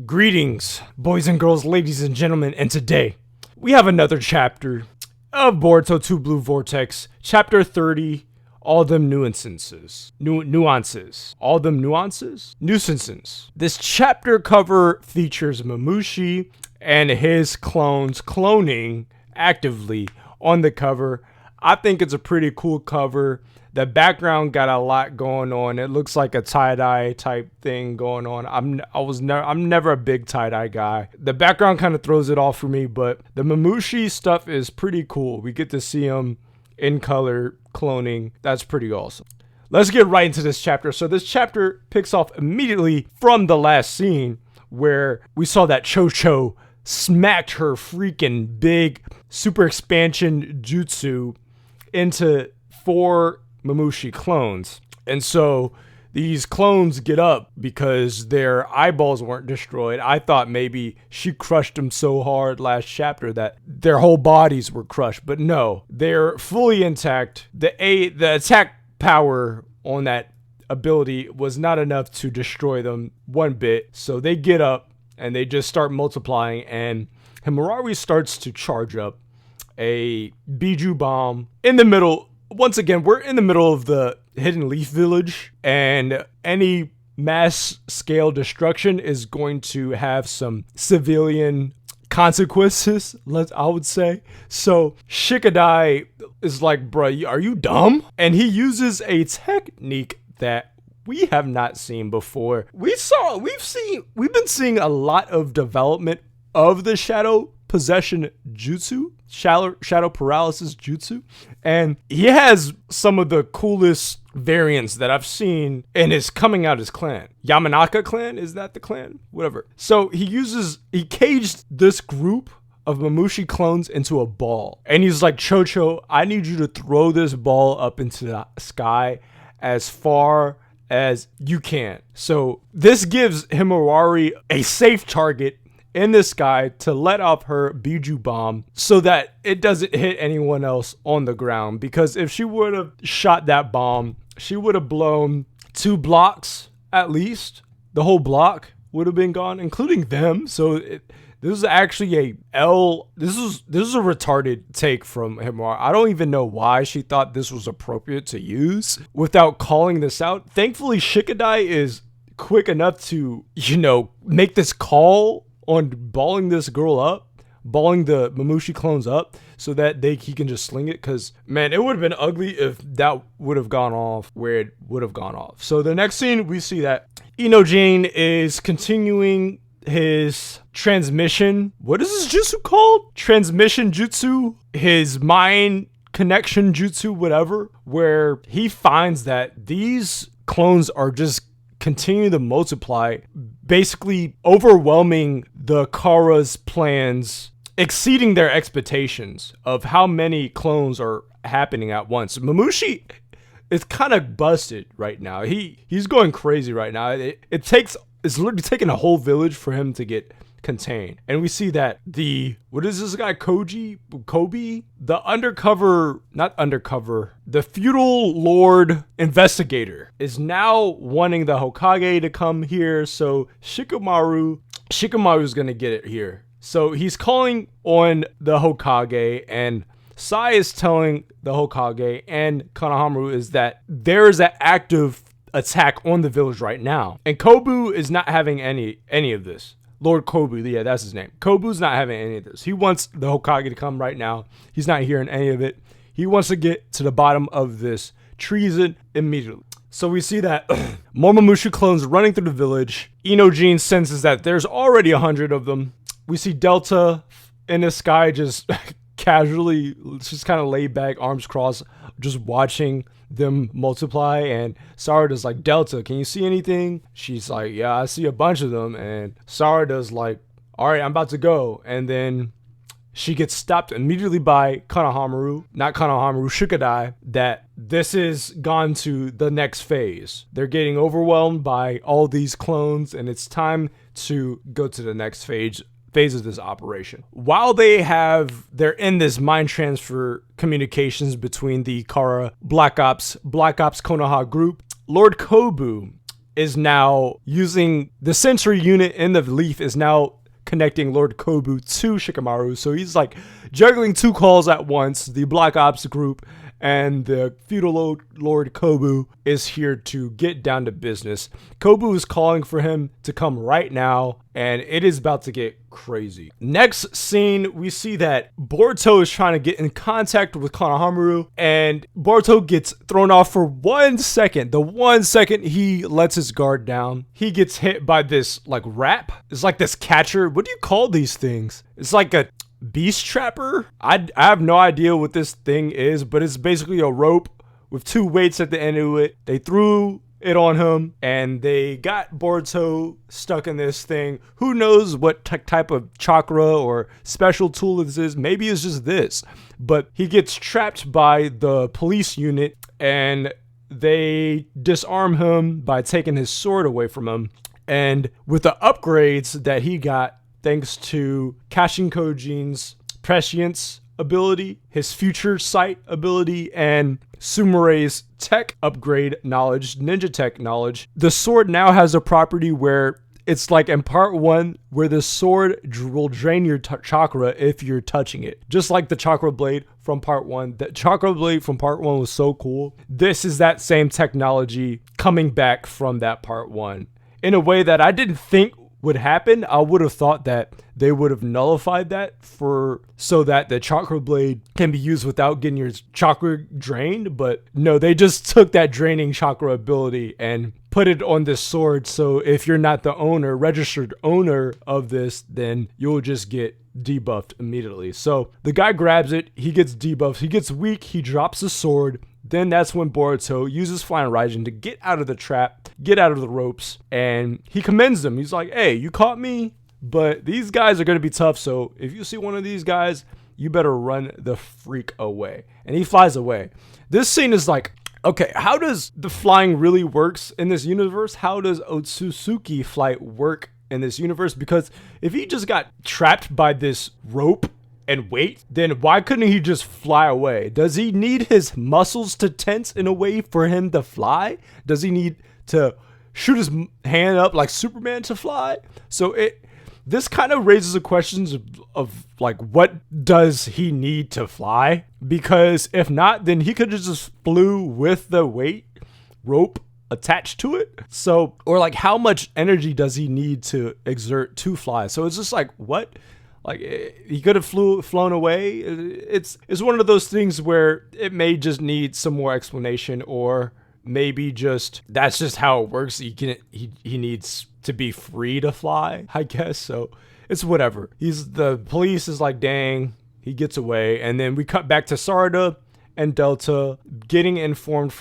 Greetings, boys and girls, ladies and gentlemen, and today we have another chapter of Boruto 2 Blue Vortex, Chapter 30, All Them Nuisances. All Them Nuisances. This chapter cover features Mamushi and his clones cloning actively on the cover. I think it's a pretty cool cover. The background got a lot going on. It looks like a tie-dye type thing going on. I'm never a big tie-dye guy. The background kind of throws it off for me, but the Mamushi stuff is pretty cool. We get to see him in color cloning. That's pretty awesome. Let's get right into this chapter. So this chapter picks off immediately from the last scene where we saw that Cho smacked her freaking big super expansion jutsu into 4 Mamushi clones. And so these clones get up because their eyeballs weren't destroyed. I thought maybe she crushed them so hard last chapter that their whole bodies were crushed, but no, they're fully intact. The attack power on that ability was not enough to destroy them one bit. So they get up and they just start multiplying, and Himawari starts to charge up a Biju bomb in the middle. Once again, we're in the middle of the Hidden Leaf Village, and any mass scale destruction is going to have some civilian consequences, I would say. So Shikadai is like, bruh, are you dumb? And he uses a technique that we have not seen before. We've been seeing a lot of development of the shadow possession jutsu, shadow paralysis jutsu, and he has some of the coolest variants that I've seen in his coming out his clan. Yamanaka clan, is that the clan? Whatever. So he caged this group of Mamushi clones into a ball, and he's like, Cho, I need you to throw this ball up into the sky as far as you can. So this gives Himawari a safe target in the sky to let off her Biju bomb so that it doesn't hit anyone else on the ground. Because if she would have shot that bomb, she would have blown 2 blocks at least. The whole block would have been gone, including them. So this is actually this is a retarded take from Himawari. I don't even know why she thought this was appropriate to use without calling this out. Thankfully, Shikadai is quick enough to, make this call on balling this girl up, balling the Mamushi clones up so that he can just sling it. Because, man, it would have been ugly if that would have gone off where it would have gone off. So the next scene, we see that Inojin is continuing his transmission. What is this jutsu called? Transmission jutsu? His mind connection jutsu, whatever, where he finds that these clones are just continue to multiply, basically overwhelming the Kara's plans, exceeding their expectations of how many clones are happening at once. Mamushi is kind of busted right now. He's going crazy right now. It's literally taking a whole village for him to get contained. And we see that the feudal lord investigator is now wanting the Hokage to come here. So Shikamaru's gonna get it here. So he's calling on the Hokage, and Sai is telling the Hokage and Konohamaru is that there is an active attack on the village right now, and Kobu is not having any of this. Lord Kobu, yeah, that's his name. Kobu's not having any of this. He wants the Hokage to come right now. He's not hearing any of it. He wants to get to the bottom of this treason immediately. So we see that more Mamushi clones running through the village. Inojin senses that there's already 100 of them. We see Delta in the sky just casually, just kind of laid back, arms crossed, just watching them multiply. And Sarada's like, Delta, can you see anything? She's like, yeah, I see a bunch of them. And Sarada's like, all right, I'm about to go. And then she gets stopped immediately by Shikadai, that this is gone to the next phase. They're getting overwhelmed by all these clones, and it's time to go to the next phase of this operation. While they're in this mind transfer communications between the Kara Black Ops Konoha group, Lord Kobu is now using the sensory unit in the leaf is now connecting Lord Kobu to Shikamaru. So he's like juggling two calls at once. The Black Ops group and the feudal Lord Kobu is here to get down to business. Kobu is calling for him to come right now, and it is about to get crazy. Next scene, we see that Boruto is trying to get in contact with Konohamaru, and Boruto gets thrown off for 1 second. The 1 second he lets his guard down, he gets hit by this like wrap. It's like this catcher. What do you call these things? It's like a beast trapper. I have no idea what this thing is, but it's basically a rope with two weights at the end of it. They threw it on him and they got Boruto stuck in this thing. Who knows what type of chakra or special tool this is? Maybe it's just this, but he gets trapped by the police unit and they disarm him by taking his sword away from him. And with the upgrades that he got, thanks to Kashin Kojin's prescience ability, his future sight ability, and Sumere's tech upgrade knowledge, ninja tech knowledge, the sword now has a property where it's like in part 1 where the sword will drain your chakra if you're touching it. Just like the chakra blade from part 1. The chakra blade from part 1 was so cool. This is that same technology coming back from that part 1 in a way that I didn't think would happen. I would have thought that they would have nullified that so that the chakra blade can be used without getting your chakra drained, but no, they just took that draining chakra ability and put it on this sword. So if you're not the registered owner of this, then you'll just get debuffed immediately. So the guy grabs it, he gets debuffed, he gets weak, he drops the sword. Then that's when Boruto uses Flying Raijin to get out of the trap, get out of the ropes, and he commends them. He's like, hey, you caught me, but these guys are going to be tough, so if you see one of these guys, you better run the freak away. And he flies away. This scene is like, okay, how does the flying really works in this universe? How does Otsutsuki flight work in this universe? Because if he just got trapped by this rope and wait, then why couldn't he just fly away? Does he need his muscles to tense in a way for him to fly? Does he need to shoot his hand up like Superman to fly? So this kind of raises the questions of like, what does he need to fly? Because if not, then he could have just flew with the weight rope attached to it. So, or like, how much energy does he need to exert to fly? So it's just like, what? Like, he could have flown away. It's one of those things where it may just need some more explanation, or maybe just that's just how it works. He needs to be free to fly, I guess. So it's whatever. The police is like, dang, he gets away, and then we cut back to Sarada and Delta getting informed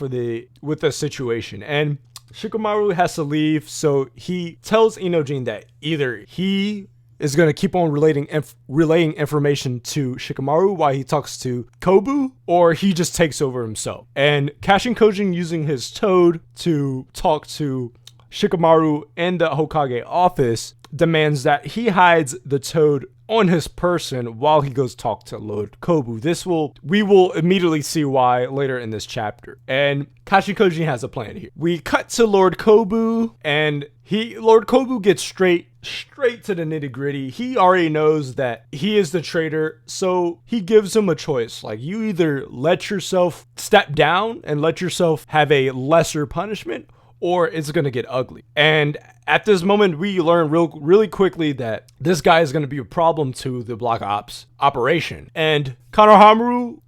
with the situation, and Shikamaru has to leave. So he tells Inojin that either he is going to keep on relaying information to Shikamaru while he talks to Kobu, or he just takes over himself. And Kashin Kojin, using his toad to talk to Shikamaru in the Hokage office, demands that he hides the toad on his person while he goes talk to Lord Kobu. We will immediately see why later in this chapter. And Kashin Kojin has a plan here. We cut to Lord Kobu, and Lord Kobu gets straight to the nitty gritty. He already knows that he is the traitor, so he gives him a choice. Like, you either let yourself step down and let yourself have a lesser punishment, or it's going to get ugly. And at this moment, we learn really quickly that this guy is going to be a problem to the Black Ops operation. And Kashin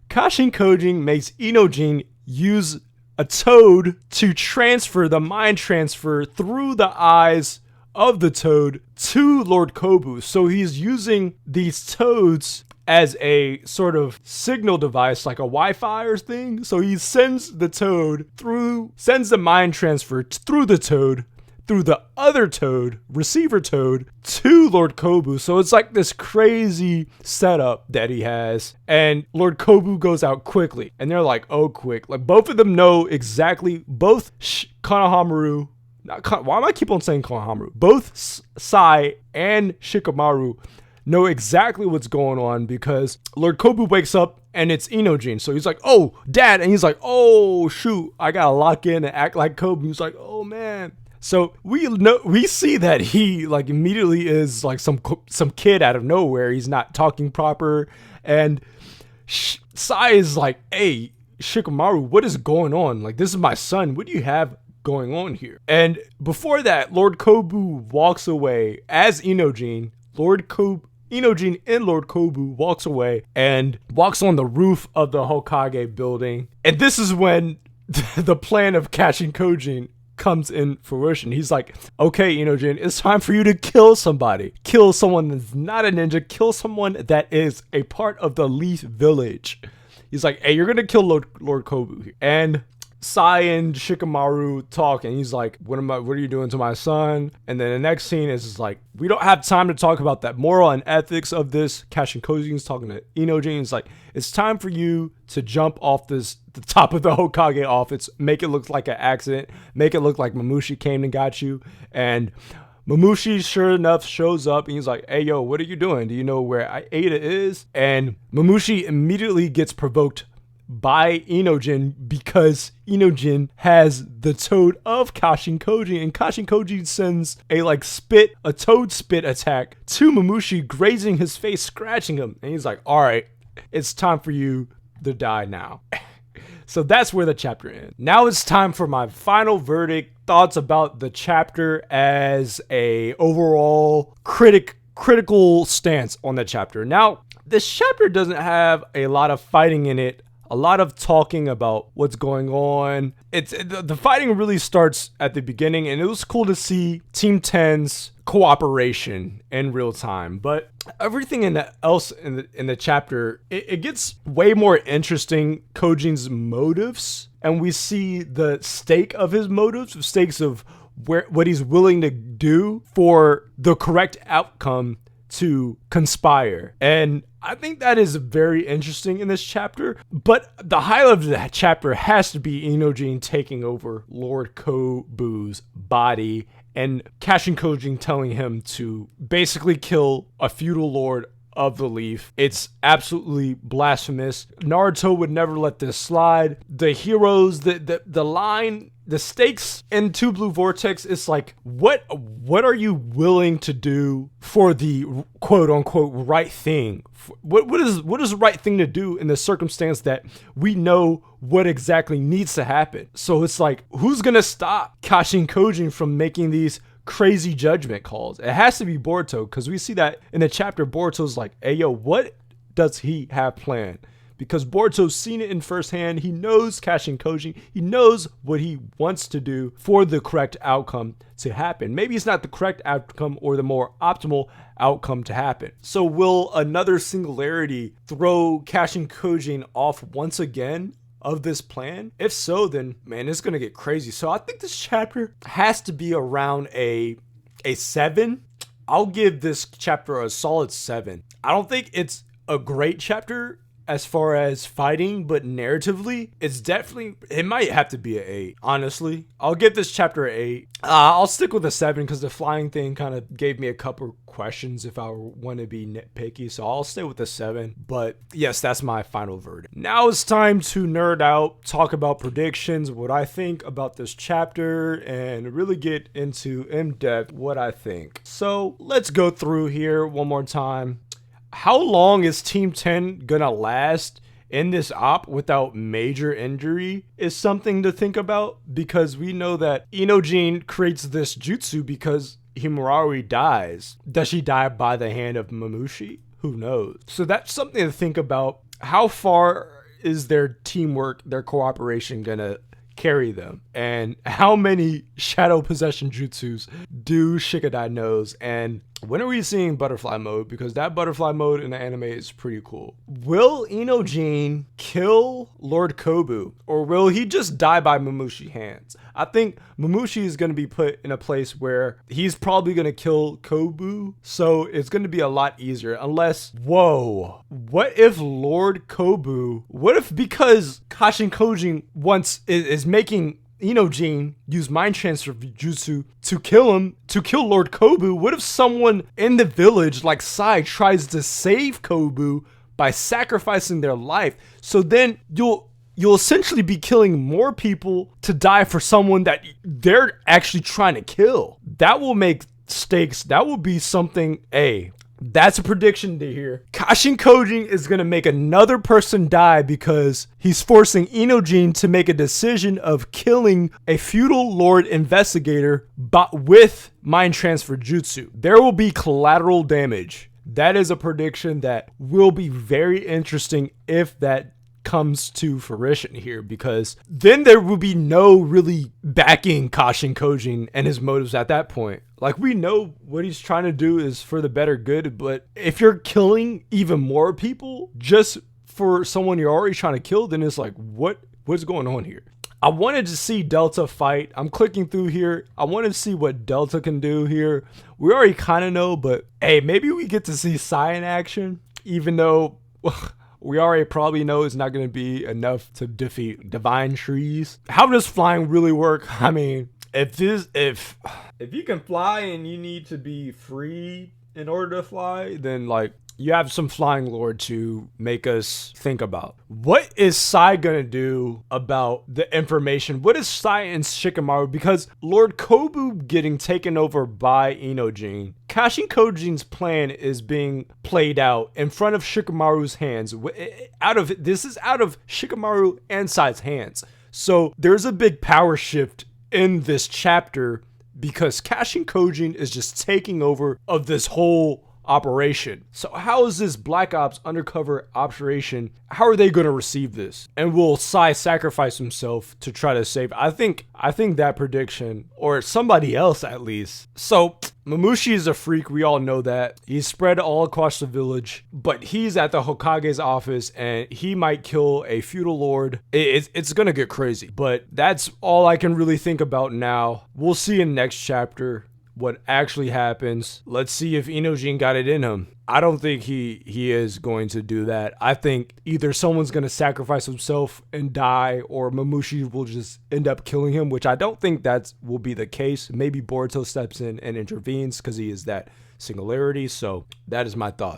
Kojin makes Inojin use a toad to transfer the mind transfer through the eyes of the toad to Lord Kobu. So he's using these toads as a sort of signal device, like a Wi-Fi thing. So he sends the mind transfer through the toad, through the other toad, receiver toad, to Lord Kobu. So it's like this crazy setup that he has. And Lord Kobu goes out quickly. And they're like, oh, quick. Like, both of them know exactly, both Konohamaru, why am I keep on saying Konohamaru? Both Sai and Shikamaru know exactly what's going on because Lord Kobu wakes up and it's Inojin. So he's like, oh, Dad. And he's like, oh, shoot, I got to lock in and act like Kobu. He's like, oh, man. So we see that he like immediately is like some kid out of nowhere. He's not talking proper. And Sai is like, hey, Shikamaru, what is going on? Like, this is my son. What do you have going on here? And before that, Lord Kobu walks away as Inojin. Inojin and Lord Kobu walks away and walks on the roof of the Hokage building. And this is when the plan of catching Kojin comes in fruition. He's like, okay, Inojin, it's time for you to kill somebody. Kill someone that's not a ninja. Kill someone that is a part of the Leaf Village. He's like, hey, you're gonna kill Lord Kobu here. And Sai and Shikamaru talk, and he's like, what are you doing to my son? And then the next scene is like, we don't have time to talk about that moral and ethics of this. Kashin Kojin's talking to Inojin. He's like, it's time for you to jump off the top of the Hokage office, make it look like an accident, make it look like Mamushi came and got you. And Mamushi, sure enough, shows up and he's like, hey, yo, what are you doing? Do you know where Ada is? And Mamushi immediately gets provoked by Inojin because Inojin has the toad of Kashin Koji, and Kashin Koji sends a toad spit attack to Mamushi, grazing his face, scratching him. And he's like, all right, it's time for you to die now. So that's where the chapter ends. Now it's time for my final verdict, thoughts about the chapter as a overall critical stance on the chapter. Now, this chapter doesn't have a lot of fighting in it, a lot of talking about what's going on. The fighting really starts at the beginning, and it was cool to see Team 10's cooperation in real time. But everything else in the chapter, it gets way more interesting. Kojin's motives, and we see the stake of his motives, stakes of what he's willing to do for the correct outcome to conspire. And I think that is very interesting in this chapter, but the highlight of that chapter has to be Inojin taking over Lord Kobu's body and Kashin Kojin telling him to basically kill a feudal lord of the Leaf. It's absolutely blasphemous. Naruto would never let this slide. The heroes, the line, the stakes in Two Blue Vortex, it's like, what are you willing to do for the quote unquote right thing? What is the right thing to do in the circumstance that we know what exactly needs to happen? So it's like, who's gonna stop Kashin Kojin from making these crazy judgment calls? It has to be Boruto, because we see that in the chapter. Boruto's like, hey yo, what does he have planned? Because Boruto's seen it in firsthand. He knows Kashin Kojin. He knows what he wants to do for the correct outcome to happen. Maybe it's not the correct outcome or the more optimal outcome to happen. So will another singularity throw Kashin Kojin off once again of this plan? If so, then man, it's gonna get crazy. So I think this chapter has to be around a 7. I'll give this chapter a solid 7. I don't think it's a great chapter as far as fighting, but narratively, it might have to be an 8. Honestly, I'll give this chapter an 8. I'll stick with a 7 because the flying thing kind of gave me a couple questions if I want to be nitpicky. So I'll stay with the 7. But yes, that's my final verdict. Now it's time to nerd out, talk about predictions, what I think about this chapter, and really get into in depth what I think. So let's go through here one more time. How long is Team 10 gonna last in this op without major injury is something to think about, because we know that Inojin creates this jutsu because Himuraori dies. Does she die by the hand of Mamushi? Who knows? So that's something to think about. How far is their teamwork, their cooperation gonna carry them? And how many shadow possession jutsus do Shikadai knows? And when are we seeing butterfly mode? Because that butterfly mode in the anime is pretty cool. Will Inojin kill Lord Kobu, or will he just die by Mamushi hands? I think Mamushi is going to be put in a place where he's probably going to kill Kobu, so it's going to be a lot easier. Unless, whoa, what if Lord Kobu, what if because Kashin Kojin is making Inojin use mind transfer jutsu to kill him, to kill Lord Kobu? What if someone in the village like Sai tries to save Kobu by sacrificing their life? So then you'll essentially be killing more people to die for someone that they're actually trying to kill. That will make stakes. That will be something. That's a prediction to hear. Kashin Kojin is going to make another person die because he's forcing Inojin to make a decision of killing a feudal lord investigator with mind transfer jutsu. There will be collateral damage. That is a prediction that will be very interesting if that comes to fruition here, because then there will be no really backing Kashin Kojin and his motives at that point. Like, we know what he's trying to do is for the better good, but if you're killing even more people just for someone you're already trying to kill, then it's like, what's going on here? I wanted to see Delta fight. I'm clicking through here. I wanted to see what Delta can do here. We already kind of know, but hey, maybe we get to see Sai in action, even though we already probably know it's not going to be enough to defeat Divine Trees. How does flying really work? I mean, if you can fly and you need to be free in order to fly, then like you have some flying lord to make us think about. What is Sai gonna do about the information? What is Sai and Shikamaru? Because Lord Kobu getting taken over by Inojin, Kashin Kojin's plan is being played out in front of Shikamaru's hands. This is out of Shikamaru and Sai's hands. So there's a big power shift in this chapter because Kashin Kojin is just taking over of this whole operation. So how is this Black Ops undercover operation? How are they going to receive this? And will Sai sacrifice himself to try to save? I think that prediction, or somebody else at least. So Mamushi is a freak. We all know that. He's spread all across the village, but he's at the Hokage's office and he might kill a feudal lord. It's going to get crazy, but that's all I can really think about now. We'll see in next chapter what actually happens. Let's see if Inojin got it in him. I don't think he is going to do that. I think either someone's going to sacrifice himself and die, or Mamushi will just end up killing him, which I don't think that will be the case. Maybe Boruto steps in and intervenes because he is that singularity. So that is my thought.